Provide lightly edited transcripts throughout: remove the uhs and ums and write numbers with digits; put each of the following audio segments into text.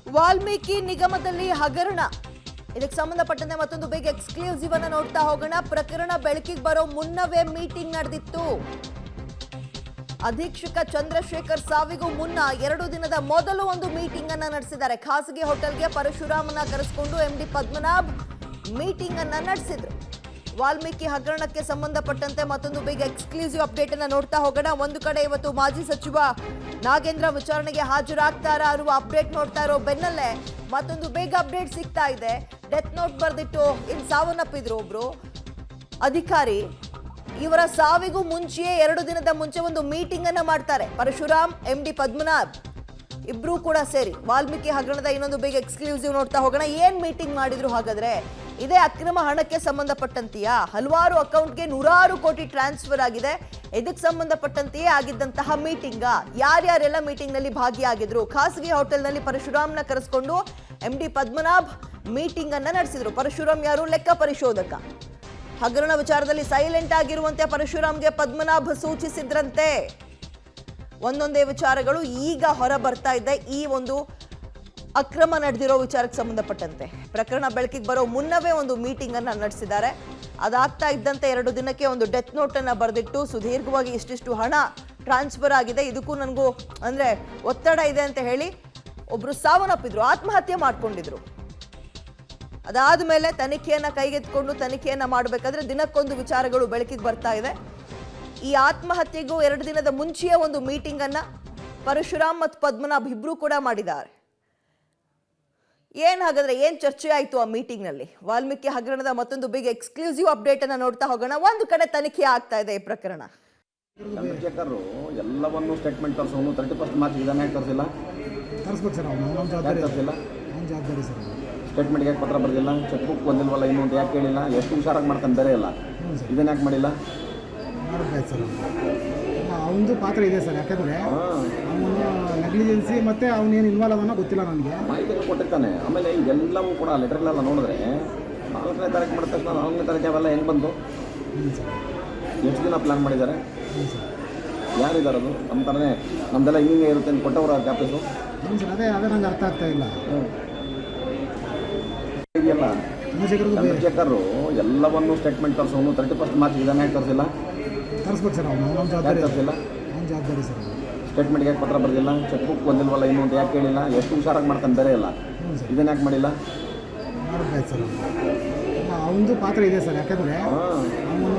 ವಾಲ್ಮೀಕಿ ನಿಗಮದಲ್ಲಿ ಹಗರಣ. ಇದಕ್ಕೆ ಸಂಬಂಧಪಟ್ಟಂತೆ ಮತ್ತೊಂದು ಬಿಗ್ ಎಕ್ಸ್ಕ್ಲೂಸಿವ್ ಅನ್ನು ನೋಡ್ತಾ ಹೋಗೋಣ. ಪ್ರಕರಣ ಬೆಳಕಿಗೆ ಬರೋ ಮುನ್ನವೇ ಮೀಟಿಂಗ್ ನಡೆದಿತ್ತು. ಅಧೀಕ್ಷಕ ಚಂದ್ರಶೇಖರ್ ಸಾವಿಗೂ ಮುನ್ನ 2 ದಿನದ ಮೊದಲು ಒಂದು ಮೀಟಿಂಗ್ ಅನ್ನ ನಡೆಸಿದ್ದಾರೆ. ಖಾಸಗಿ ಹೋಟೆಲ್ಗೆ ಪರಶುರಾಮನ ಕರೆಸಿಕೊಂಡು ಎಂಡಿ ಪದ್ಮನಾಭ್ ಮೀಟಿಂಗ್ ಅನ್ನ ನಡೆಸಿದ್ರು. ವಾಲ್ಮೀಕಿ ಹಗರಣಕ್ಕೆ ಸಂಬಂಧಪಟ್ಟಂತೆ ಮತ್ತೊಂದು ಬಿಗ್ ಎಕ್ಸ್ಕ್ಲೂಸಿವ್ ಅಪ್ಡೇಟ್ ಅನ್ನ ನೋಡ್ತಾ ಹೋಗೋಣ. ಒಂದು ಕಡೆ ಇವತ್ತು ಮಾಜಿ ಸಚಿವ ನಾಗೇಂದ್ರ ವಿಚಾರಣೆಗೆ ಹಾಜರಾಗ್ತಾರಾ ಅನ್ನುವ ಅಪ್ಡೇಟ್ ನೋಡ್ತಾ ಇರೋ ಬೆನ್ನಲ್ಲೇ ಮತ್ತೊಂದು ಬಿಗ್ ಅಪ್ಡೇಟ್ ಸಿಗ್ತಾ ಇದೆ. ಡೆತ್ ನೋಟ್ ಬರೆದಿಟ್ಟು ಇಲ್ಲಿ ಸಾವನ್ನಪ್ಪಿದ್ರು ಒಬ್ರು ಅಧಿಕಾರಿ. ಇವರ ಸಾವಿಗೂ ಮುಂಚೆಯೇ 2 ದಿನದ ಮುಂಚೆ ಒಂದು ಮೀಟಿಂಗ್ ಅನ್ನ ಮಾಡ್ತಾರೆ. ಪರಶುರಾಮ್, ಎಂಡಿ ಪದ್ಮನಾಭ್ ಇಬ್ರು ಕೂಡ ಸೇರಿ ವಾಲ್ಮೀಕಿ ಹಗರಣದ ಇನ್ನೊಂದು ಬಿಗ್ ಎಕ್ಸ್ಕ್ಲೂಸಿವ್ ನೋಡ್ತಾ ಹೋಗೋಣ. ಏನ್ ಮೀಟಿಂಗ್ ಮಾಡಿದ್ರು ಹಾಗಾದ್ರೆ? ಇದೇ ಅಕ್ರಮ ಹಣಕ್ಕೆ ಸಂಬಂಧಪಟ್ಟಂತೆಯಾ? ಹಲವಾರು ಅಕೌಂಟ್ಗೆ 100 ಕೋಟಿ ಟ್ರಾನ್ಸ್ಫರ್ ಆಗಿದೆ. ಇದಕ್ಕೆ ಸಂಬಂಧಪಟ್ಟಂತೆಯೇ ಆಗಿದ್ದಂತಹ ಮೀಟಿಂಗ್. ಯಾರ್ಯಾರೆಲ್ಲ ಮೀಟಿಂಗ್ ನಲ್ಲಿ ಭಾಗಿಯಾಗಿದ್ರು? ಖಾಸಗಿ ಹೋಟೆಲ್ನಲ್ಲಿ ಪರಶುರಾಮ್ನ ಕರೆಸ್ಕೊಂಡು ಎಂಡಿ ಪದ್ಮನಾಭ್ ಮೀಟಿಂಗ್ ಅನ್ನ ನಡೆಸಿದ್ರು. ಪರಶುರಾಮ್ ಯಾರು? ಲೆಕ್ಕ ಪರಿಶೋಧಕ. ಹಗರಣ ವಿಚಾರದಲ್ಲಿ ಸೈಲೆಂಟ್ ಆಗಿರುವಂತೆ ಪರಶುರಾಮ್ಗೆ ಪದ್ಮನಾಭ್ ಸೂಚಿಸಿದ್ರಂತೆ. ಒಂದೊಂದೇ ವಿಚಾರಗಳು ಈಗ ಹೊರ ಬರ್ತಾ ಇದೆ. ಈ ಒಂದು ಅಕ್ರಮ ನಡೆದಿರೋ ವಿಚಾರಕ್ಕೆ ಸಂಬಂಧಪಟ್ಟಂತೆ ಪ್ರಕರಣ ಬೆಳಕಿಗೆ ಬರೋ ಮುನ್ನವೇ ಒಂದು ಮೀಟಿಂಗ್ ಅನ್ನ ನಡೆಸಿದ್ದಾರೆ. ಅದಾಗ್ತಾ ಇದ್ದಂತೆ 2 ದಿನಕ್ಕೆ ಒಂದು ಡೆತ್ ನೋಟ್ ಅನ್ನ ಬರೆದಿಟ್ಟು ಸುದೀರ್ಘವಾಗಿ ಇಷ್ಟಿಷ್ಟು ಹಣ ಟ್ರಾನ್ಸ್ಫರ್ ಆಗಿದೆ, ಇದಕ್ಕೂ ನನಗೂ ಅಂದ್ರೆ ಒತ್ತಡ ಇದೆ ಅಂತ ಹೇಳಿ ಒಬ್ರು ಸಾವನ್ನಪ್ಪಿದ್ರು, ಆತ್ಮಹತ್ಯೆ ಮಾಡ್ಕೊಂಡಿದ್ರು. ಅದಾದ ಮೇಲೆ ತನಿಖೆಯನ್ನ ಕೈಗೆತ್ತಿಕೊಂಡು ತನಿಖೆಯನ್ನ ಮಾಡಬೇಕಾದ್ರೆ ದಿನಕ್ಕೊಂದು ವಿಚಾರಗಳು ಬೆಳಕಿಗೆ ಬರ್ತಾ ಇದೆ. ಈ ಆತ್ಮಹತ್ಯೆಗೂ 2 ದಿನದ ಮುಂಚೆಯೇ ಒಂದು ಮೀಟಿಂಗ್ ಅನ್ನ ಪರಶುರಾಮ್ ಮತ್ತು ಪದ್ಮನಾಭ್ ಇಬ್ರು ಕೂಡ ಮಾಡಿದ್ದಾರೆ. ಹಾಗಾದ್ರೆ ಏನ್ ಚರ್ಚೆ ಆಯ್ತು ಆ ಮೀಟಿಂಗ್ ನಲ್ಲಿ? ವಾಲ್ಮೀಕಿ ಹಗರಣದ ಮತ್ತೊಂದು ಬಿಗ್ ಎಕ್ಸ್ಕ್ಲೂಸಿವ್ ಅಪ್ಡೇಟ್ ಅನ್ನ ನೋಡ್ತಾ ಹೋಗೋಣ. ಒಂದು ಕಡೆ ತನಿಖೆ ಆಗ್ತಾ ಇದೆ ಈ ಪ್ರಕರಣ. ಚಂದ್ರಶೇಖರ್ ಎಲ್ಲವನ್ನೂ ಸ್ಟೇಟ್ಮೆಂಟ್ ತರಿಸೋನು 31 ಮಾರ್ಚ್ ಇದನ್ನ ತರಿಸಿಲ್ಲ, ತರಿಸ್ಬೇಕು ಸರ್. ತರಿಸಿಲ್ಲ, ಜವಾಬ್ದಾರಿ ಸರ್. ಸ್ಟೇಟ್ಮೆಂಟ್ಗೆ ಯಾಕೆ ಪತ್ರ ಬರೆದಿಲ್ಲ? ಚೆಕ್ ಬುಕ್ ಬಂದಿಲ್ವಲ್ಲ ಇನ್ನೂ ಅಂತ ಯಾಕೆ ಕೇಳಿಲ್ಲ? ಎಷ್ಟು ಹುಷಾರಾಗಿ ಮಾಡ್ತಾನೆ ಬೇರೆ ಇಲ್ಲ, ಇದನ್ನ ಯಾಕೆ ಮಾಡಿಲ್ಲ? ಮಾಡಬೇಕಾಯ್ತು ಸರ್. ಅವನದು ಪಾತ್ರ ಇದೆ ಸರ್. ಯಾಕಂದರೆ ಅವನು ನೆಗ್ಲಿಜೆನ್ಸಿ ಮತ್ತು ಅವನೇನು ಇನ್ವಾಲ್ವ್ ಅದನ್ನ ಗೊತ್ತಿಲ್ಲ ನನಗೆ. ಮಾಹಿತಿಯನ್ನು ಕೊಟ್ಟಿರ್ತಾನೆ. ಆಮೇಲೆ ಇದೆಲ್ಲವೂ ಕೂಡ ಲೆಟರ್ಗಳೆಲ್ಲ ನೋಡಿದ್ರೆ 4ನೇ ತಾರೀಕು ಮಾಡಿದ ತಕ್ಷಣ 4ನೇ ತಾರೀಕು ಅವೆಲ್ಲ ಹೆಂಗೆ ಬಂದು ಸರ್? ಎಷ್ಟು ದಿನ ಪ್ಲ್ಯಾನ್ ಮಾಡಿದ್ದಾರೆ? ಸರ್ ಯಾರಿದ್ದಾರದು? ನಮ್ಮ ಥರನೇ ನಮ್ಮದೆಲ್ಲ ಹಿಂಗೆ ಇರುತ್ತೆ ಅಂತ ಕೊಟ್ಟವರು ಆ ಕ್ಯಾಪೇಸು ಸರ್. ಅದೇ ನಂಗೆ ಅರ್ಥ ಆಗ್ತಾ ಇಲ್ಲ. ಇದೆಯಲ್ಲ ಚಂದ್ರಶೇಖರ್ ಎಲ್ಲವನ್ನೂ ಸ್ಟೇಟ್ಮೆಂಟ್ ತರಿಸೋನು 31 ಮಾರ್ಚ್ ಇದನ್ನ ತರಿಸಿಲ್ಲ, ತರಿಸ್ಬೇಕು ಸರ್. ತರಿಸಿಲ್ಲ, ಜವಾಬ್ದಾರಿ ಸರ್. ಸ್ಟೇಟ್ಮೆಂಟ್ಗೆ ಯಾಕೆ ಪತ್ರ ಬರೆದಿಲ್ಲ? ಚೆಕ್ ಬುಕ್ ಬಂದಿಲ್ವಲ್ಲ ಇನ್ನೂ ಅಂತ ಯಾಕೆ ಕೇಳಿಲ್ಲ? ಎಷ್ಟು ಹುಷಾರಾಗಿ ಮಾಡ್ತಾನೆ ಬೇರೆ ಇಲ್ಲ, ಇದನ್ನ ಯಾಕೆ ಮಾಡಿಲ್ಲ? ಮಾಡಬೇಕಾಯ್ತು ಸರ್. ಅವನದು ಪಾತ್ರ ಇದೆ ಸರ್. ಯಾಕಂದರೆ ಅವನು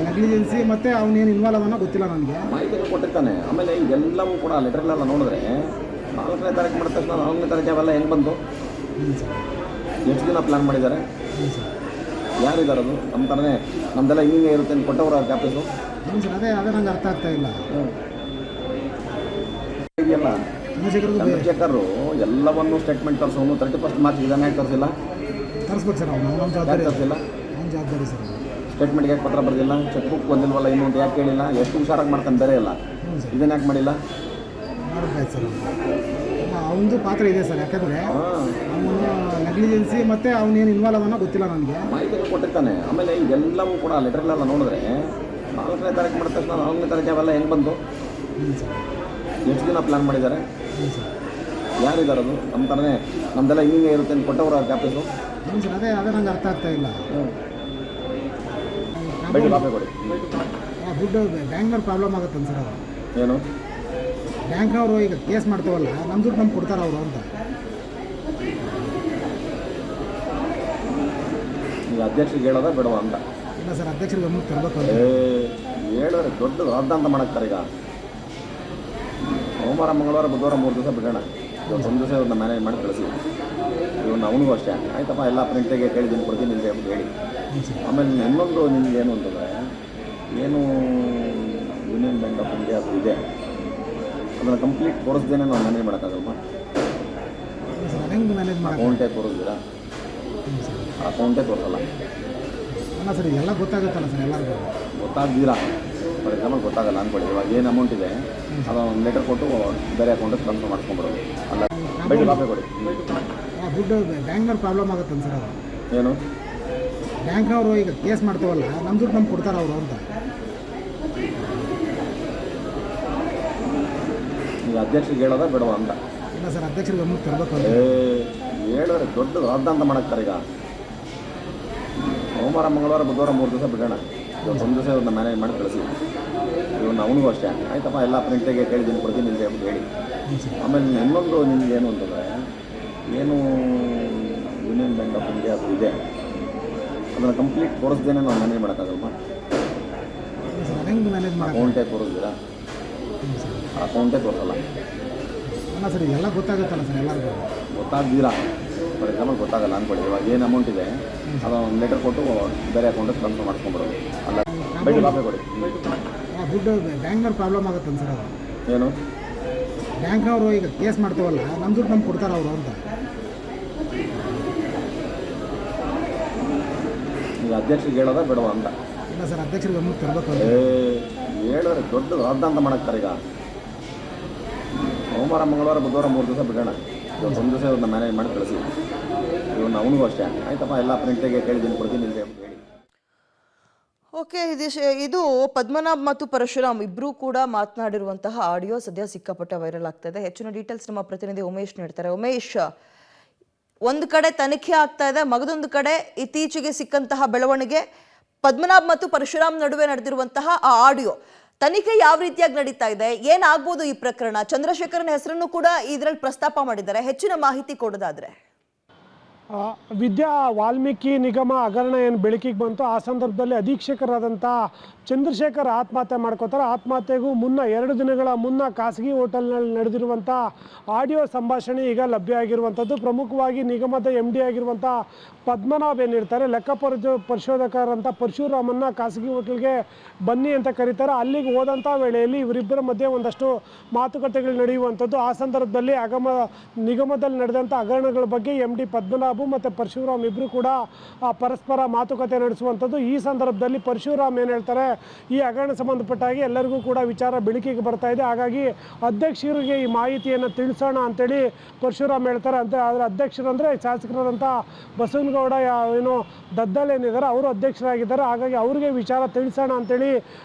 ನೆಗ್ಲಿಜೆನ್ಸಿ ಮತ್ತು ಅವನೇನು ಇನ್ವಾಲ್ವ್ ಅದನ್ನ ಗೊತ್ತಿಲ್ಲ ನನಗೆ. ಮಾಹಿತಿಯನ್ನು ಕೊಟ್ಟಿರ್ತಾನೆ. ಆಮೇಲೆ ಇದೆಲ್ಲವೂ ಕೂಡ ಲೆಟರ್ಗಳೆಲ್ಲ ನೋಡಿದ್ರೆ 4ನೇ ತಾರೀಕು ಮಾಡಿದ ತಕ್ಷಣ 4ನೇ ತಾರೀಕು ಅವೆಲ್ಲ ಹೆಂಗೆ ಬಂದು ಸರ್? ಎಷ್ಟು ದಿನ ಪ್ಲ್ಯಾನ್ ಮಾಡಿದ್ದಾರೆ? ಸರ್ ಯಾರಿದ್ದಾರದು? ನಮ್ಮ ಥರನೇ ನಮ್ಮದೆಲ್ಲ ಹಿಂಗೆ ಇರುತ್ತೆ ಅಂತ ಕೊಟ್ಟವರು ಆ ಕ್ಯಾಪೇಸು ಸರ್. ಅದೇ ನಂಗೆ ಅರ್ಥ ಆಗ್ತಾ ಇಲ್ಲ. ಇದೆಯಲ್ಲ ಚಂದ್ರಶೇಖರ್ ಎಲ್ಲವನ್ನೂ ಸ್ಟೇಟ್ಮೆಂಟ್ ತರಿಸೋನು 31 ಮಾರ್ಚ್ ಇದನ್ನ ತರಿಸಿಲ್ಲ, ತರಿಸ್ಬೇಕು ಸರ್. ತರಿಸಿಲ್ಲ, ಜವಾಬ್ದಾರಿ ಸರ್. ಸ್ಟೇಟ್ಮೆಂಟ್ಗೆ ಯಾಕೆ ಪತ್ರ ಬರೆದಿಲ್ಲ? ಚೆಕ್ ಬುಕ್ ಬಂದಿಲ್ವಲ್ಲ ಇನ್ನೂ ಅಂತ ಯಾಕೆ ಕೇಳಿಲ್ಲ? ಎಷ್ಟು ಹುಷಾರಾಗಿ ಮಾಡ್ತಾನೆ ಬೇರೆ ಇಲ್ಲ, ಇದನ್ನ ಯಾಕೆ ಮಾಡಿಲ್ಲ? ಮಾಡಬೇಕಾಯ್ತು ಸರ್. ಅವನದು ಪಾತ್ರ ಇದೆ ಸರ್. ಯಾಕಂದರೆ ಅವನು ನೆಗ್ಲಿಜೆನ್ಸಿ ಮತ್ತು ಅವನೇನು ಇನ್ವಾಲ್ವ್ ಅದನ್ನ ಗೊತ್ತಿಲ್ಲ ನನಗೆ. ಮಾಹಿತಿಯನ್ನು ಕೊಟ್ಟಿರ್ತಾನೆ. ಆಮೇಲೆ ಇದೆಲ್ಲವೂ ಕೂಡ ಲೆಟರ್ಗಳೆಲ್ಲ ನೋಡಿದ್ರೆ 4ನೇ ತಾರೀಕು ಮಾಡಿದ ತಕ್ಷಣ 4ನೇ ತಾರೀಕು ಅವೆಲ್ಲ ಹೆಂಗೆ ಬಂದು ಸರ್? ಎಷ್ಟು ದಿನ ಪ್ಲ್ಯಾನ್ ಮಾಡಿದ್ದಾರೆ? ಸರ್ ಯಾರಿದ್ದಾರದು? ನಮ್ಮ ಥರನೇ ನಮ್ಮದೆಲ್ಲ ಹಿಂಗೆ ಇರುತ್ತೆ ಅಂತ ಕೊಟ್ಟವರು ಆ ಕ್ಯಾಪೇಸು ಸರ್. ಅದೇ ನಂಗೆ ಅರ್ಥ ಆಗ್ತಾ ಇಲ್ಲ. ಬೈಟ್ ಕಾಪಿ ಕೊಡಿ. ದುಡ್ಡು ಬ್ಯಾಂಕ್ನವ್ರು ಪ್ರಾಬ್ಲಮ್ ಆಗುತ್ತೆ ಸರ್. ಅದು ಏನು? ಬ್ಯಾಂಕ್ನವರು ಈಗ ಕೇಸ್ ಮಾಡ್ತೀವಲ್ಲ, ನಮ್ಮ ದುಡ್ಡು ನಮ್ಗೆ ಕೊಡ್ತಾರೆ ಅವರು ಅಂತ. ಈಗ ಅಧ್ಯಕ್ಷರಿಗೆ ಹೇಳೋದ ಬೇಡವ ಅಂತ? ಇಲ್ಲ ಸರ್, ಅಧ್ಯಕ್ಷರಿಗೆ ಗಮನಕ್ಕೆ ತರಬೇಕು ಅಂತ. ಹೇಳಿದ್ರೆ ದೊಡ್ಡ ಅರ್ಧ ಅಂತ ಮಾಡಾಕ್ತಾರೆ. ಈಗ ಸೋಮವಾರ, ಮಂಗಳವಾರ, ಬುಧವಾರ 3 ದಿವಸ ಬಿಡೋಣ. ಇವತ್ತು 1 ದಿವಸ ಇವ್ರನ್ನ ಮ್ಯಾನೇಜ್ ಮಾಡಿ ಕಳಿಸಿ. ಇವನು ಅವನಿಗೂ ಅಷ್ಟೇ ಆಯ್ತಪ್ಪ, ಎಲ್ಲ ಪ್ರಿಂಟಿಗೆ ಕೇಳಿದ್ದೀನಿ ಕೊಡ್ತೀನಿ ನಿಮಗೆ ಅಂತ ಹೇಳಿ. ಆಮೇಲೆ ಇನ್ನೊಂದು ನಿಮ್ಗೆ ಏನು ಅಂತಂದರೆ, ಏನು ಯೂನಿಯನ್ ಬ್ಯಾಂಕ್ ಆಫ್ ಇಂಡಿಯಾ ಅದು ಇದೆ, ಅದನ್ನು ಕಂಪ್ಲೀಟ್ ತೋರಿಸ್ದೇನೆ ನಾವು ಮ್ಯಾನೇಜ್ ಮಾಡೋಕ್ಕಾಗಲ್ವಾ? ಹೆಂಗೆ ಮ್ಯಾನೇಜ್ ಮಾಡಿ? ಅಕೌಂಟೇ ತೋರಿಸ್ತೀರಾ? ಅಕೌಂಟೇ ತೋರಿಸಲ್ಲ. ಅಲ್ಲ ಸರ್, ಎಲ್ಲ ಗೊತ್ತಾಗುತ್ತಲ್ಲ ಸರ್ ಎಲ್ಲರಿಗೂ. ಗೊತ್ತಾಗ್ದಿರಾ? ಫಾರ್ ಎಕ್ಸಾಂಪಲ್ ಗೊತ್ತಾಗಲ್ಲ ಅಂದ್ಕೊಳ್ಳಿ. ಇವಾಗ ಏನು ಅಮೌಂಟ್ ಇದೆ ಅದೊಂದು ಲೆಟರ್ ಕೊಟ್ಟು ಬೇರೆ ಅಕೌಂಟಿಗೆ ಟ್ರಾನ್ಸ್ಫರ್ ಮಾಡ್ಕೊಂಡ್ಬರೋದು. ಅಲ್ಲ ಬೈಟ್ ಕಾಪಿ ಕೊಡಿ. ದುಡ್ಡು ಬ್ಯಾಂಕ್ನವ್ರು ಪ್ರಾಬ್ಲಮ್ ಆಗುತ್ತೆ ಸರ್. ಅದು ಏನು? ಬ್ಯಾಂಕ್ನವರು ಈಗ ಕೇಸ್ ಮಾಡ್ತೀವಲ್ಲ, ನಮ್ಮ ದುಡ್ಡು ನಮ್ಗೆ ಕೊಡ್ತಾರೆ ಅವರು ಅಂತ. ಈಗ ಅಧ್ಯಕ್ಷರಿಗೆ ಹೇಳೋದ ಬೇಡವ ಅಂತ? ಇಲ್ಲ ಸರ್, ಅಧ್ಯಕ್ಷರಿಗೆ ಗಮನಕ್ಕೆ ತರಬೇಕು ಅಂತ ಹೇಳಿದ್ರೆ ದೊಡ್ಡ ರಾದ್ದಾಂತ ಮಾಡಕ್ತಾರೆ. ಈಗ ಸೋಮವಾರ ಮಂಗಳವಾರ ಬುಧವಾರ 3 ದಿವಸ ಬಿಡೋಣ, ಇವತ್ತು ಒಂದು ದಿವಸ ಇವ್ರನ್ನ ಮ್ಯಾನೇಜ್ ಮಾಡಿ ಕಳಿಸಿ. ಇವನು ಅವನಿಗೂ ಅಷ್ಟೇ, ಆಯ್ತಪ್ಪ ಎಲ್ಲ ಪ್ರಿಂಟಿಗೆ ಕೇಳಿದ್ದೀನಿ ಕೊಡ್ತೀನಿ ನಿಮಗೆ ಅಂತ ಹೇಳಿ. ಆಮೇಲೆ ಇನ್ನೊಂದು ನಿಮ್ಗೆ ಏನು ಅಂತಂದರೆ, ಏನು ಯೂನಿಯನ್ ಬ್ಯಾಂಕ್ ಆಫ್ ಇಂಡಿಯಾ ಅದು ಇದೆ, ಅದನ್ನು ಕಂಪ್ಲೀಟ್ ತೋರಿಸ್ದೇನೆ ನಾವು ಮ್ಯಾನೇಜ್ ಮಾಡೋಕ್ಕಾಗಲ್ವ? ಹೆಂಗೆ ಮ್ಯಾನೇಜ್ ಮಾಡಿ ಅಕೌಂಟೇ ತೋರಿಸ್ತೀರಾ? ಅಕೌಂಟೇ ತೋರಿಸಲ್ಲ. ಅಲ್ಲ ಸರ್, ಎಲ್ಲ ಗೊತ್ತಾಗುತ್ತಲ್ಲ ಸರ್, ಎಲ್ಲರಿಗೂ ಗೊತ್ತಾಗ್ದಿರಾ? ಫಾರ್ ಎಕ್ಸಾಂಪಲ್ ಗೊತ್ತಾಗಲ್ಲ ಅಂದ್ಕೊಳ್ಳಿ. ಇವಾಗ ಏನು ಅಮೌಂಟ್ ಇದೆ ಅದೊಂದು ಲೆಟರ್ ಕೊಟ್ಟು ಬೇರೆ ಅಕೌಂಟಿಗೆ ಟ್ರಾನ್ಸ್ಫರ್ ಮಾಡ್ಕೊಂಡ್ಬಿಡೋದು. ಅಲ್ಲ ಬೆಳ್ಳಿ ಕಾಪಿ ಕೊಡಿ. ದುಡ್ಡು ಬ್ಯಾಂಕ್ನವ್ರು ಪ್ರಾಬ್ಲಮ್ ಆಗುತ್ತೆ ಸರ್. ಅದು ಏನು ಬ್ಯಾಂಕ್ನವರು ಈಗ ಕೇಸ್ ಮಾಡ್ತೇವಲ್ಲ, ನಮ್ಮ ದುಡ್ಡು ನಮ್ಗೆ ಕೊಡ್ತಾರೆ ಅವರು ಅಂತ. ಈಗ ಅಧ್ಯಕ್ಷರಿಗೆ ಹೇಳೋದ ಬೇಡವ ಅಂತ? ಇಲ್ಲ ಸರ್, ಅಧ್ಯಕ್ಷರಿಗೆ ಗಮನಕ್ಕೆ ತರಬೇಕು ಅಂತ ಹೇಳಿದ್ರೆ ದೊಡ್ಡ ರಾದ್ದಾಂತ ಮಾಡಕ್ತಾರೆ. ಈಗ ಸೋಮವಾರ ಮಂಗಳವಾರ ಬುಧವಾರ 3 ದಿವಸ ಬಿಡೋಣ, ಇವತ್ತು ಒಂದು ದಿವಸ ಇವ್ರನ್ನ ಮ್ಯಾನೇಜ್ ಮಾಡಿ ಕಳಿಸಿ. ಇವನು ಅವನಿಗೂ ಅಷ್ಟೇ, ಆಯ್ತಪ್ಪ ಎಲ್ಲ ಪ್ರಿಂಟಿಗೆ ಕೇಳಿದ್ದೀನಿ ಕೊಡ್ತೀನಿ ಅಂತ ಹೇಳಿ. ಓಕೆ, ಇದು ಪದ್ಮನಾಭ್ ಮತ್ತು ಪರಶುರಾಮ್ ಇಬ್ಬರೂ ಕೂಡ ಮಾತನಾಡಿರುವಂತಹ ಆಡಿಯೋ ಸದ್ಯ ಸಿಕ್ಕಾಪಟ್ಟೆ ವೈರಲ್ ಆಗ್ತಾ ಇದೆ. ಹೆಚ್ಚಿನ ಡೀಟೇಲ್ಸ್ ನಮ್ಮ ಪ್ರತಿನಿಧಿ ಉಮೇಶ್ ನೀಡ್ತಾರೆ. ಉಮೇಶ್, ಒಂದು ಕಡೆ ತನಿಖೆ ಆಗ್ತಾ ಇದೆ, ಮಗದೊಂದು ಕಡೆ ಇತ್ತೀಚೆಗೆ ಸಿಕ್ಕಂತಹ ಬೆಳವಣಿಗೆ, ಪದ್ಮನಾಭ್ ಮತ್ತು ಪರಶುರಾಮ್ ನಡುವೆ ನಡೆದಿರುವಂತಹ ಆ ಆಡಿಯೋ ತನಿಖೆ ಯಾವ ರೀತಿಯಾಗಿ ನಡೀತಾ ಇದೆ, ಏನಾಗ್ಬೋದು ಈ ಪ್ರಕರಣ? ಚಂದ್ರಶೇಖರನ್ ಹೆಸರನ್ನು ಕೂಡ ಇದರಲ್ಲಿ ಪ್ರಸ್ತಾಪ ಮಾಡಿದ್ದಾರೆ. ಹೆಚ್ಚಿನ ಮಾಹಿತಿ ಕೊಡೋದಾದ್ರೆ ವಿದ್ಯಾ ವಾಲ್ಮೀಕಿ ನಿಗಮ ಹಗರಣ ಏನು ಬೆಳಕಿಗೆ ಬಂತು, ಆ ಸಂದರ್ಭದಲ್ಲಿ ಅಧೀಕ್ಷಕರಾದಂಥ ಚಂದ್ರಶೇಖರ್ ಆತ್ಮಹತ್ಯೆ ಮಾಡ್ಕೋತಾರೆ. ಆತ್ಮಹತ್ಯೆಗೂ ಮುನ್ನ 2 ದಿನಗಳ ಮುನ್ನ ಖಾಸಗಿ ಹೋಟೆಲ್ನಲ್ಲಿ ನಡೆದಿರುವಂಥ ಆಡಿಯೋ ಸಂಭಾಷಣೆ ಈಗ ಲಭ್ಯ ಆಗಿರುವಂಥದ್ದು. ಪ್ರಮುಖವಾಗಿ ನಿಗಮದ MD ಆಗಿರುವಂಥ ಪದ್ಮನಾಭ್ ಏನಿರ್ತಾರೆ, ಲೆಕ್ಕ ಪರಿಶೋಧಕರಂಥ ಪರಶುರಾಮನ್ನ ಖಾಸಗಿ ಹೋಟೆಲ್ಗೆ ಬನ್ನಿ ಅಂತ ಕರೀತಾರೆ. ಅಲ್ಲಿಗೆ ಹೋದಂಥ ವೇಳೆಯಲ್ಲಿ ಇವರಿಬ್ಬರ ಮಧ್ಯೆ ಒಂದಷ್ಟು ಮಾತುಕತೆಗಳು ನಡೆಯುವಂಥದ್ದು. ಆ ಸಂದರ್ಭದಲ್ಲಿ ನಿಗಮದಲ್ಲಿ ನಡೆದಂಥ ಹಗರಣಗಳ ಬಗ್ಗೆ MD ಪದ್ಮನಾಭ್ ಮತ್ತು ಪರಶುರಾಮ್ ಇಬ್ಬರು ಕೂಡ ಪರಸ್ಪರ ಮಾತುಕತೆ ನಡೆಸುವಂಥದ್ದು. ಈ ಸಂದರ್ಭದಲ್ಲಿ ಪರಶುರಾಮ್ ಏನು ಹೇಳ್ತಾರೆ, ಈ ಹಗರಣ ಸಂಬಂಧಪಟ್ಟ ಹಾಗೆ ಎಲ್ಲರಿಗೂ ಕೂಡ ವಿಚಾರ ಬೆಳಕಿಗೆ ಬರ್ತಾ ಇದೆ, ಹಾಗಾಗಿ ಅಧ್ಯಕ್ಷರಿಗೆ ಈ ಮಾಹಿತಿಯನ್ನು ತಿಳಿಸೋಣ ಅಂತೇಳಿ ಪರಶುರಾಮ್ ಹೇಳ್ತಾರೆ. ಆದರೆ ಅಧ್ಯಕ್ಷರಂದರೆ ಶಾಸಕರಾದಂಥ ಬಸವನಗೌಡ ಏನು ದದ್ದಲ್ ಏನಿದ್ದಾರೆ ಅವರು ಅಧ್ಯಕ್ಷರಾಗಿದ್ದಾರೆ, ಹಾಗಾಗಿ ಅವ್ರಿಗೆ ವಿಚಾರ ತಿಳಿಸೋಣ ಅಂತೇಳಿ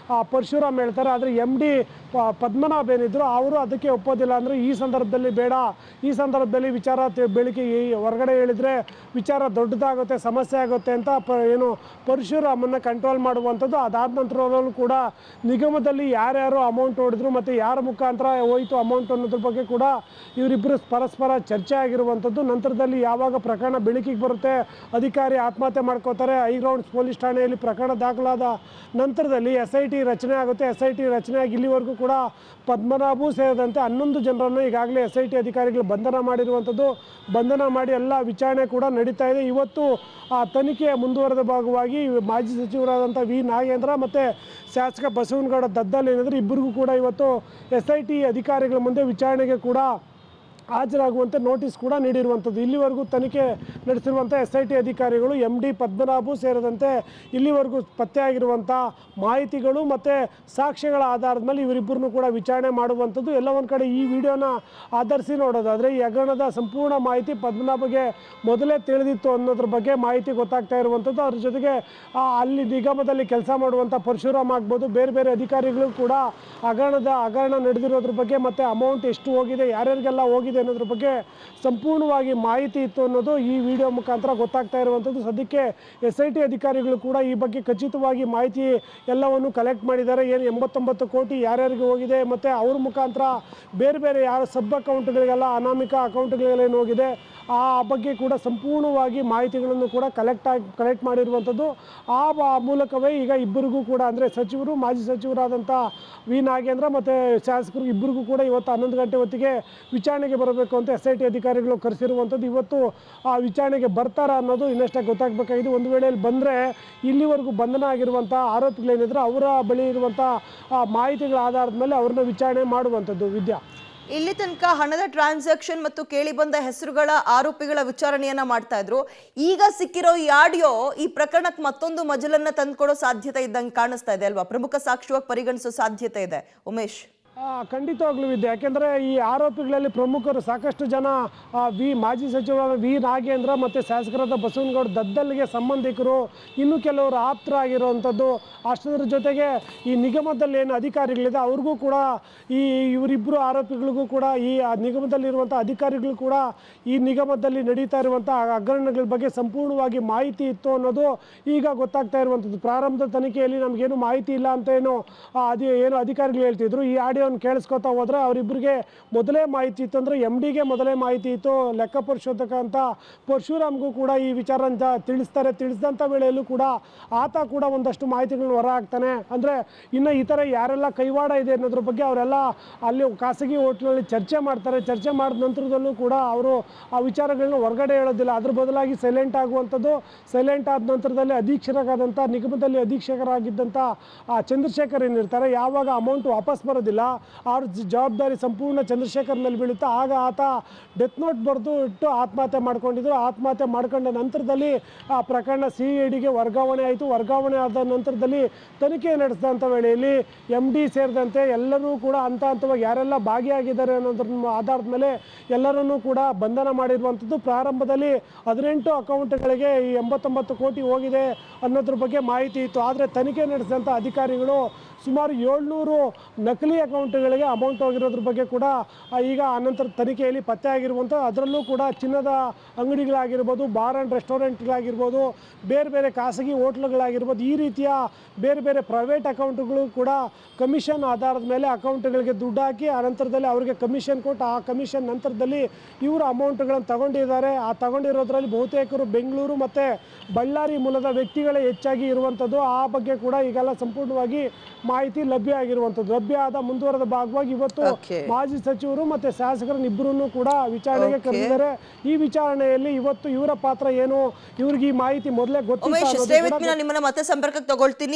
ಪರಶುರಾಮ್ ಹೇಳ್ತಾರೆ. ಆದರೆ MD ಪದ್ಮನಾಭ್ ಏನಿದ್ರು ಅವರು ಅದಕ್ಕೆ ಒಪ್ಪೋದಿಲ್ಲ. ಅಂದರೆ ಈ ಸಂದರ್ಭದಲ್ಲಿ ಬೇಡ, ಈ ಸಂದರ್ಭದಲ್ಲಿ ವಿಚಾರ ಬೆಳಕಿಗೆ ಹೊರಗಡೆ ಹೇಳಿದರೆ ವಿಚಾರ ದೊಡ್ಡದಾಗುತ್ತೆ, ಸಮಸ್ಯೆ ಆಗುತ್ತೆ ಅಂತ ಏನು ಪರಶುರಾಮನ್ನು ಕಂಟ್ರೋಲ್ ಮಾಡುವಂಥದ್ದು. ಅದಾದ ನಂತರದಲ್ಲೂ ಕೂಡ ನಿಗಮದಲ್ಲಿ ಯಾರ್ಯಾರು ಅಮೌಂಟ್ ಹೊಡೆದ್ರು ಮತ್ತು ಯಾರ ಮುಖಾಂತರ ಹೋಯಿತು ಅಮೌಂಟ್ ಅನ್ನೋದ್ರ ಬಗ್ಗೆ ಕೂಡ ಇವರಿಬ್ಬರು ಪರಸ್ಪರ ಚರ್ಚೆ ಆಗಿರುವಂಥದ್ದು. ನಂತರದಲ್ಲಿ ಯಾವಾಗ ಪ್ರಕರಣ ಬೆಳಕಿಗೆ ಬರುತ್ತೆ, ಅಧಿಕಾರಿ ಆತ್ಮಹತ್ಯೆ ಮಾಡ್ಕೋತಾರೆ, ಹೈಗ್ರೌಂಡ್ಸ್ ಪೊಲೀಸ್ ಠಾಣೆಯಲ್ಲಿ ಪ್ರಕರಣ ದಾಖಲಾದ ನಂತರದಲ್ಲಿ SIT ರಚನೆ ಆಗುತ್ತೆ. SIT ರಚನೆಯಾಗಿ ಇಲ್ಲಿವರೆಗೂ ಕೂಡ ಪದ್ಮನಾಭೂ ಸೇರಿದಂತೆ 11 ಜನರನ್ನು ಈಗಾಗಲೇ SIT ಅಧಿಕಾರಿಗಳು ಬಂಧನ ಮಾಡಿರುವಂಥದ್ದು. ಬಂಧನ ಮಾಡಿ ಎಲ್ಲ ವಿಚಾರಣೆ ಕೂಡ ನಡೀತಾ ಇದೆ. ಇವತ್ತು ಆ ತನಿಖೆಯ ಮುಂದುವರೆದ ಭಾಗವಾಗಿ ಮಾಜಿ ಸಚಿವರಾದಂಥ ವಿ ನಾಗೇಂದ್ರ ಮತ್ತು ಶಾಸಕ ಬಸವನಗೌಡ ದದ್ದಲ್ ಏನಿದ್ರೆ ಇಬ್ಬರಿಗೂ ಕೂಡ ಇವತ್ತು SIT ಅಧಿಕಾರಿಗಳ ಮುಂದೆ ವಿಚಾರಣೆಗೆ ಕೂಡ ಹಾಜರಾಗುವಂತೆ ನೋಟಿಸ್ ಕೂಡ ನೀಡಿರುವಂಥದ್ದು. ಇಲ್ಲಿವರೆಗೂ ತನಿಖೆ ನಡೆಸಿರುವಂಥ SIT ಅಧಿಕಾರಿಗಳು MD ಪದ್ಮನಾಭು ಸೇರಿದಂತೆ ಇಲ್ಲಿವರೆಗೂ ಪತ್ತೆಯಾಗಿರುವಂಥ ಮಾಹಿತಿಗಳು ಮತ್ತು ಸಾಕ್ಷ್ಯಗಳ ಆಧಾರದ ಮೇಲೆ ಇವರಿಬ್ಬರನ್ನು ಕೂಡ ವಿಚಾರಣೆ ಮಾಡುವಂಥದ್ದು. ಎಲ್ಲ ಒಂದು ಕಡೆ ಈ ವಿಡಿಯೋನ ಆಧರಿಸಿ ನೋಡೋದಾದರೆ ಈ ಹಗರಣದ ಸಂಪೂರ್ಣ ಮಾಹಿತಿ ಪದ್ಮನಾಭಗೆ ಮೊದಲೇ ತಿಳಿದಿತ್ತು ಅನ್ನೋದ್ರ ಬಗ್ಗೆ ಮಾಹಿತಿ ಗೊತ್ತಾಗ್ತಾ ಇರುವಂಥದ್ದು. ಅದ್ರ ಜೊತೆಗೆ ಅಲ್ಲಿ ನಿಗಮದಲ್ಲಿ ಕೆಲಸ ಮಾಡುವಂಥ ಪರಶುರಾಮ್ ಆಗ್ಬೋದು, ಬೇರೆ ಬೇರೆ ಅಧಿಕಾರಿಗಳು ಕೂಡ ಹಗರಣ ನಡೆದಿರೋದ್ರ ಬಗ್ಗೆ ಮತ್ತು ಅಮೌಂಟ್ ಎಷ್ಟು ಹೋಗಿದೆ, ಯಾರ್ಯಾರಿಗೆಲ್ಲ ಹೋಗಿದೆ ಅನ್ನೋದ್ರ ಬಗ್ಗೆ ಸಂಪೂರ್ಣವಾಗಿ ಮಾಹಿತಿ ಇತ್ತು ಅನ್ನೋದು ಈ ವಿಡಿಯೋ ಮುಖಾಂತರ ಗೊತ್ತಾಗ್ತಾ ಇರುವಂಥದ್ದು. ಸದ್ಯಕ್ಕೆ SIT ಅಧಿಕಾರಿಗಳು ಕೂಡ ಈ ಬಗ್ಗೆ ಖಚಿತವಾಗಿ ಮಾಹಿತಿ ಎಲ್ಲವನ್ನು ಕಲೆಕ್ಟ್ ಮಾಡಿದ್ದಾರೆ. ಏನು 89 ಕೋಟಿ ಯಾರ್ಯಾರಿಗೆ ಹೋಗಿದೆ ಮತ್ತು ಅವ್ರ ಮುಖಾಂತರ ಬೇರೆ ಬೇರೆ ಯಾರು ಸಬ್ ಅಕೌಂಟ್ಗಳಿಗೆಲ್ಲ ಅನಾಮಿಕ ಅಕೌಂಟ್ಗಳಿಗೇನು ಹೋಗಿದೆ ಆ ಬಗ್ಗೆ ಕೂಡ ಸಂಪೂರ್ಣವಾಗಿ ಮಾಹಿತಿಗಳನ್ನು ಕೂಡ ಕಲೆಕ್ಟ್ ಮಾಡಿರುವಂಥದ್ದು. ಆ ಮೂಲಕವೇ ಈಗ ಇಬ್ಬರಿಗೂ ಕೂಡ ಅಂದರೆ ಸಚಿವರು, ಮಾಜಿ ಸಚಿವರಾದಂಥ ವಿ ನಾಗೇಂದ್ರ ಮತ್ತು ಶಾಸಕರು ಇಬ್ಬರಿಗೂ ಕೂಡ ಇವತ್ತು 11 ಗಂಟೆ ಹೊತ್ತಿಗೆ ವಿಚಾರಣೆಗೆ ಬರಬೇಕು ಅಂತ SIT ಅಧಿಕಾರಿಗಳು ಕರೆಸಿರುವಂಥದ್ದು. ಇವತ್ತು ಆ ವಿಚಾರಣೆಗೆ ಬರ್ತಾರಾ ಅನ್ನೋದು ಇನ್ನಷ್ಟೇ ಗೊತ್ತಾಗಬೇಕಾಗಿದೆ. ಒಂದು ವೇಳೆಯಲ್ಲಿ ಬಂದರೆ ಇಲ್ಲಿವರೆಗೂ ಬಂಧನ ಆಗಿರುವಂಥ ಆರೋಪಿಗಳೇನಿದ್ರೆ ಅವರ ಬಳಿ ಇರುವಂಥ ಮಾಹಿತಿಗಳ ಆಧಾರದ ಮೇಲೆ ಅವ್ರನ್ನ ವಿಚಾರಣೆ ಮಾಡುವಂಥದ್ದು. ವಿದ್ಯಾ, ಇಲ್ಲಿ ತನಕ ಹಣದ ಟ್ರಾನ್ಸಾಕ್ಷನ್ ಮತ್ತು ಕೇಳಿ ಬಂದ ಹೆಸರುಗಳ ಆರೋಪಿಗಳ ವಿಚಾರಣೆಯನ್ನ ಮಾಡ್ತಾ ಇದ್ರು. ಈಗ ಸಿಕ್ಕಿರೋ ಈ ಆಡಿಯೋ ಈ ಪ್ರಕರಣಕ್ಕೆ ಮತ್ತೊಂದು ಮಜಲನ್ನ ತಂದುಕೊಡೋ ಸಾಧ್ಯತೆ ಇದ್ದಂಗೆ ಕಾಣಿಸ್ತಾ ಇದೆ ಅಲ್ವಾ? ಪ್ರಮುಖ ಸಾಕ್ಷ್ಯವಾಗಿ ಪರಿಗಣಿಸೋ ಸಾಧ್ಯತೆ ಇದೆ. ಉಮೇಶ್, ಖಂಡಿತವಾಗ್ಲೂ ಇದೆ. ಯಾಕೆಂದರೆ ಈ ಆರೋಪಿಗಳಲ್ಲಿ ಪ್ರಮುಖರು ಸಾಕಷ್ಟು ಜನ ಮಾಜಿ ಸಚಿವರಾದ ವಿ ನಾಗೇಂದ್ರ ಮತ್ತು ಶಾಸಕರಾದ ಬಸವನಗೌಡ ದದ್ದಲ್ಗೆ ಸಂಬಂಧಿಕರು, ಇನ್ನು ಕೆಲವರು ಆಪ್ತರಾಗಿರುವಂಥದ್ದು. ಅಷ್ಟರ ಜೊತೆಗೆ ಈ ನಿಗಮದಲ್ಲಿ ಏನು ಅಧಿಕಾರಿಗಳಿದೆ ಅವ್ರಿಗೂ ಕೂಡ ಇವರಿಬ್ಬರು ಆರೋಪಿಗಳಿಗೂ ಕೂಡ ನಿಗಮದಲ್ಲಿರುವಂಥ ಅಧಿಕಾರಿಗಳು ಕೂಡ ಈ ನಿಗಮದಲ್ಲಿ ನಡೀತಾ ಇರುವಂಥ ಹಗರಣಗಳ ಬಗ್ಗೆ ಸಂಪೂರ್ಣವಾಗಿ ಮಾಹಿತಿ ಇತ್ತು ಅನ್ನೋದು ಈಗ ಗೊತ್ತಾಗ್ತಾ ಇರುವಂಥದ್ದು. ಪ್ರಾರಂಭದ ತನಿಖೆಯಲ್ಲಿ ನಮಗೇನು ಮಾಹಿತಿ ಇಲ್ಲ ಅಂತ ಏನು ಅಧಿಕಾರಿಗಳು ಹೇಳ್ತಿದ್ರು. ಈ ಆಡಿಯೋನ ಕೇಳಿಸ್ಕೊತಾ ಹೋದರೆ ಅವರಿಬ್ಬರಿಗೆ ಮೊದಲೇ ಮಾಹಿತಿ ಇತ್ತು, ಅಂದರೆ MDಗೆ ಮೊದಲೇ ಮಾಹಿತಿ ಇತ್ತು. ಲೆಕ್ಕ ಪರಿಶೋಧಕ ಅಂತ ಪರಶುರಾಮ್ಗೂ ಕೂಡ ಈ ವಿಚಾರ ತಿಳಿಸಿದಂಥ ವೇಳೆಯಲ್ಲೂ ಕೂಡ ಆತ ಕೂಡ ಒಂದಷ್ಟು ಮಾಹಿತಿಗಳನ್ನ ಹೊರ ಹಾಕ್ತಾನೆ. ಅಂದರೆ ಇನ್ನು ಈ ಥರ ಯಾರೆಲ್ಲ ಕೈವಾಡ ಇದೆ ಅನ್ನೋದ್ರ ಬಗ್ಗೆ ಅವರೆಲ್ಲ ಅಲ್ಲಿ ಖಾಸಗಿ ಹೋಟ್ಲಲ್ಲಿ ಚರ್ಚೆ ಮಾಡ್ತಾರೆ. ಚರ್ಚೆ ಮಾಡಿದ ನಂತರದಲ್ಲೂ ಕೂಡ ಅವರು ಆ ವಿಚಾರಗಳನ್ನ ಹೊರಗಡೆ ಹೇಳೋದಿಲ್ಲ. ಅದ್ರ ಬದಲಾಗಿ ಸೈಲೆಂಟ್ ಆಗುವಂಥದ್ದು. ಸೈಲೆಂಟ್ ಆದ ನಂತರದಲ್ಲಿ ಅಧೀಕ್ಷಕರಾದಂಥ ನಿಗಮದಲ್ಲಿ ಅಧೀಕ್ಷಕರಾಗಿದ್ದಂಥ ಚಂದ್ರಶೇಖರ್ ಏನಿರ್ತಾರೆ, ಯಾವಾಗ ಅಮೌಂಟ್ ವಾಪಸ್ ಬರೋದಿಲ್ಲ ಅವ್ರ ಜವಾಬ್ದಾರಿ ಸಂಪೂರ್ಣ ಚಂದ್ರಶೇಖರ್ ಮೇಲೆ ಬೀಳುತ್ತೆ. ಆಗ ಆತ ಡೆತ್ ನೋಟ್ ಬರೆದು ಇಟ್ಟು ಆತ್ಮಹತ್ಯೆ ಮಾಡ್ಕೊಂಡಿದ್ರು. ಆತ್ಮಹತ್ಯೆ ಮಾಡ್ಕೊಂಡ ನಂತರದಲ್ಲಿ ಆ ಪ್ರಕರಣ CIDಗೆ ವರ್ಗಾವಣೆ ಆಯಿತು. ವರ್ಗಾವಣೆ ಆದ ನಂತರದಲ್ಲಿ ತನಿಖೆ ನಡೆಸಿದಂಥ ವೇಳೆಯಲ್ಲಿ MD ಸೇರಿದಂತೆ ಎಲ್ಲರೂ ಕೂಡ ಹಂತವಾಗಿ ಯಾರೆಲ್ಲ ಭಾಗಿಯಾಗಿದ್ದಾರೆ ಅನ್ನೋದ್ರ ಆಧಾರದ ಮೇಲೆ ಎಲ್ಲರನ್ನೂ ಕೂಡ ಬಂಧನ ಮಾಡಿರುವಂಥದ್ದು. ಪ್ರಾರಂಭದಲ್ಲಿ 18 ಅಕೌಂಟ್ಗಳಿಗೆ ಈ 89 ಕೋಟಿ ಹೋಗಿದೆ ಅನ್ನೋದ್ರ ಬಗ್ಗೆ ಮಾಹಿತಿ ಇತ್ತು. ಆದರೆ ತನಿಖೆ ನಡೆಸಿದಂಥ ಅಧಿಕಾರಿಗಳು ಸುಮಾರು 700 ನಕಲಿ ಅಕೌಂಟ್ಗಳಿಗೆ ಅಮೌಂಟ್ ಹೋಗಿರೋದ್ರ ಬಗ್ಗೆ ಕೂಡ ಈಗ ಅನಂತರ ತನಿಖೆಯಲ್ಲಿ ಪತ್ತೆ ಆಗಿರುವಂಥ, ಅದರಲ್ಲೂ ಕೂಡ ಚಿನ್ನದ ಅಂಗಡಿಗಳಾಗಿರ್ಬೋದು, ಬಾರ್ ಆ್ಯಂಡ್ ರೆಸ್ಟೋರೆಂಟ್ಗಳಾಗಿರ್ಬೋದು, ಬೇರೆ ಬೇರೆ ಖಾಸಗಿ ಹೋಟ್ಲುಗಳಾಗಿರ್ಬೋದು, ಈ ರೀತಿಯ ಬೇರೆ ಬೇರೆ ಪ್ರೈವೇಟ್ ಅಕೌಂಟ್ಗಳು ಕೂಡ ಕಮಿಷನ್ ಆಧಾರದ ಮೇಲೆ ಅಕೌಂಟ್ಗಳಿಗೆ ದುಡ್ಡು ಹಾಕಿ ಅನಂತರದಲ್ಲಿ ಅವರಿಗೆ ಕಮಿಷನ್ ಕೊಟ್ಟು ಆ ಕಮಿಷನ್ ನಂತರದಲ್ಲಿ ಇವರು ಅಮೌಂಟ್ಗಳನ್ನು ತಗೊಂಡಿದ್ದಾರೆ. ಆ ತಗೊಂಡಿರೋದ್ರಲ್ಲಿ ಬಹುತೇಕರು ಬೆಂಗಳೂರು ಮತ್ತು ಬಳ್ಳಾರಿ ಮೂಲದ ವ್ಯಕ್ತಿಗಳೇ ಹೆಚ್ಚಾಗಿ ಇರುವಂಥದ್ದು. ಆ ಬಗ್ಗೆ ಕೂಡ ಈಗೆಲ್ಲ ಸಂಪೂರ್ಣವಾಗಿ ಮಾಹಿತಿ ಲಭ್ಯ ಆಗಿರುವಂಥದ್ದು. ಲಭ್ಯ ಆದ ಮುಂದುವರೆದ ಭಾಗವಾಗಿ ಇವತ್ತು ಮಾಜಿ ಸಚಿವರು ಮತ್ತು ಶಾಸಕರನ್ನಿಬ್ಬರನ್ನು ಕೂಡ ವಿಚಾರಣೆಗೆ ಕರೆದಿದ್ದಾರೆ. ಈ ವಿಚಾರಣೆಯಲ್ಲಿ ಇವತ್ತು ಇವರ ಪಾತ್ರ ಏನು, ಇವ್ರಿಗೆ ಈ ಮಾಹಿತಿ ಮೊದಲೇ ಗೊತ್ತಿಲ್ಲ. ನಿಮ್ಮನ್ನ ಮತ್ತೆ ಸಂಪರ್ಕಕ್ಕೆ ತಗೊಳ್ತೀನಿ.